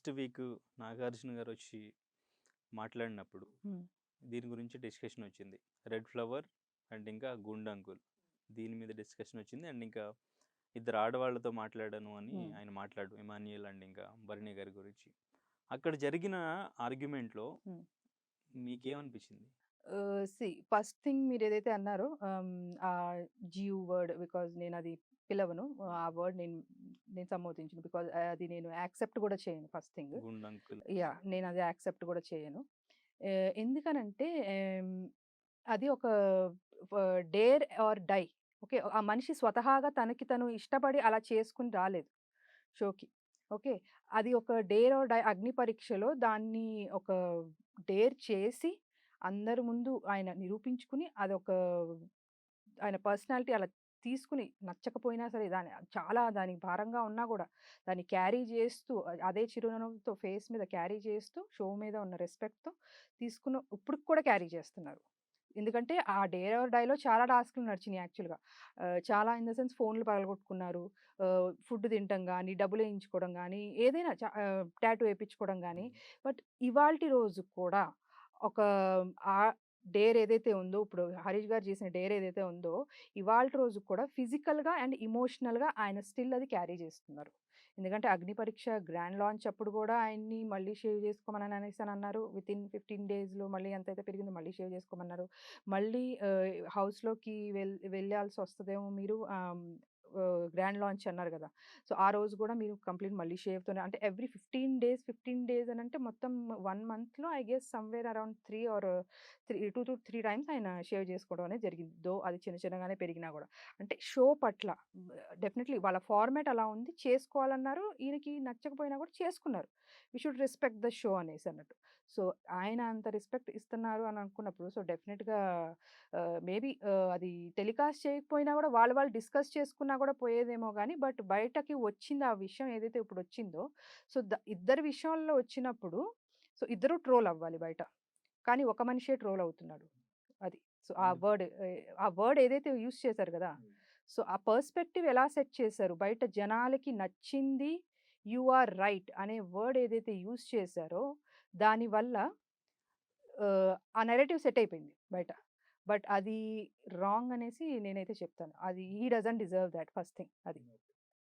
Last week Nagarjuna గారు వచ్చి మాట్లాడినప్పుడు హ్మ్. దీని గురించి డిస్కషన్ వచ్చింది. రెడ్ ఫ్లవర్ అండ్ ఇంకా గుండంకుల్ దీని మీద డిస్కషన్ వచ్చింది. అండ్ ఇంకా ఇద్దరు ఆడవాళ్ళతో మాట్లాడాను అని హ్మ్. ఆయన మాట్లాడు ఇమాన్యుయల్ అండ్ ఇంకా భరణి గారి గురించి. అక్కడ జరిగిన ఆర్గ్యుమెంట్లో హ్మ్. మీకేమనిపించింది? ఫస్ట్ థింగ్ మీరేదైతే అన్నారో జియు వర్డ్ బికాజ్ నేనది పిలవను. ఆ వర్డ్ నేను సమ్మతించను. బికాజ్ అది నేను యాక్సెప్ట్ కూడా చేయను ఫస్ట్ థింగ్. గుండంకుల్. నేనది యాక్సెప్ట్ కూడా చేయను. ఎందుకనంటే అది ఒక డేర్ ఆర్ డై. ఓకే. ఆ మనిషి స్వతహాగా తనకి తను ఇష్టపడి అలా చేసుకొని రాలేదు షోకి. ఓకే. అది ఒక డేర్ ఆర్ డై అగ్ని పరీక్షలో దాన్ని ఒక డేర్ చేసి అందరి ముందు ఆయన నిరూపించుకుని అదొక ఆయన పర్సనాలిటీ అలా తీసుకుని నచ్చకపోయినా సరే చాలా దానికి భారంగా ఉన్నా గూడా దాన్ని క్యారీ చేస్తూ అదే చిరునవ్వుతో ఫేస్ మీద క్యారీ చేస్తూ షో మీద ఉన్న రెస్పెక్ట్‌తో ఇప్పటికి కూడా క్యారీ చేస్తున్నారు. ఎందుకంటే ఆ డేర్ ఆర్ డైలో చాలా టాస్క్‌లు నడిచినాయి యాక్చువల్‌గా. చాలా ఇన్ ద సెన్స్ ఫోన్‌లు పగలగొట్టుకున్నారు. ఫుడ్ తినటం గానీ, డబ్బులేయించుకోవడం గానీ, ఏదైనా టాటూ ఏపిచ్చుకోవడం గానీ. బట్ ఇవాల్టి రోజు కూడా ఒక ఆహ్, డేర్ ఏదైతే ఉందో ఇప్పుడు 'హరీష్' గారు చేసిన డేర్ ఏదైతే ఉందో, ఇవాల్టి రోజుకి కూడా ఫిజికల్‌గా అండ్ ఎమోషనల్‌గా ఆయన స్టిల్ అది క్యారీ చేస్తున్నారు. ఎందుకంటే 'అగ్ని పరీక్ష' గ్రాండ్ లాంచ్ అప్పుడు గూడా ఆయన్ని మళ్ళీ షేవ్ చేసుకోమని అనేసనన్నారు. వితిన్ 15 డేస్‌లో మళ్ళీ ఎంతైతే పెరిగిందో మళ్ళీ షేవ్ చేసుకోమన్నారు. మళ్ళీ హౌస్‌లోకి వెళ్ళాల్సొస్తదేమో మీరు గ్రాండ్ లాంచ్ అన్నారు గదా! సో, ఆ రోజు గూడా మీరు కంప్లీట్ మళ్ళీ షేవ్‌తోనే అంటే ఎవ్రీ 15 డేస్ అనంటే మొత్తం 1 మంత్‌లో I guess somewhere around 2-3 times ఆయన షేవ్ చేసుకోవడం అనేది జరిగింది. అది చిన్న చిన్నగానే పెరిగినా గూడా. అంటే షో పట్ల డెఫినెట్‌లీ వాళ్ళ ఫార్మాట్ అలా ఉంది. చేసుకోవాలన్నారు. ఈయనకి నచ్చకపోయినా కూడా చేసుకున్నారు. We should respect the show అనేసన్నట్టు. సో, ఆయన అంత రెస్పెక్ట్ ఇస్తున్నారు అని అనుకున్నప్పుడు సో, డెఫినెట్‌గా మేబీ అది టెలికాస్ట్ చేయకపోయినా గూడా వాళ్ళు డిస్కస్ చేసుకున్నా గూడా పోయేదేమో గానీ, బట్ బయటకి వచ్చింది ఆ విషయం ఏదైతే ఇప్పుడొచ్చిందో, సో, ఇద్దరి విషయంలో వచ్చినప్పుడు సో, ఇద్దరు ట్రోల్ అవ్వాలి బయట. కానీ ఒక మనిషే ట్రోల్ అవుతున్నాడు. అది. సో, ఆ వర్డ్ ఏదైతే యూజ్ చేశారు గదా! సో, ఆ పర్స్‌పెక్టివ్ ఎలా సెట్ చేశారు? బయట జనాలకి నచ్చింది 'యూ ఆర్ రైట్' అనే వర్డ్ ఏదైతే యూజ్ చేశారో, దానివల్ల ఆ నెరేటివ్ సెట్ అయిపోయింది బయట. బట్ అది రాంగ్ అనేసి నేనైతే చెప్తాను. హి doesn't deserve thought first thing అది.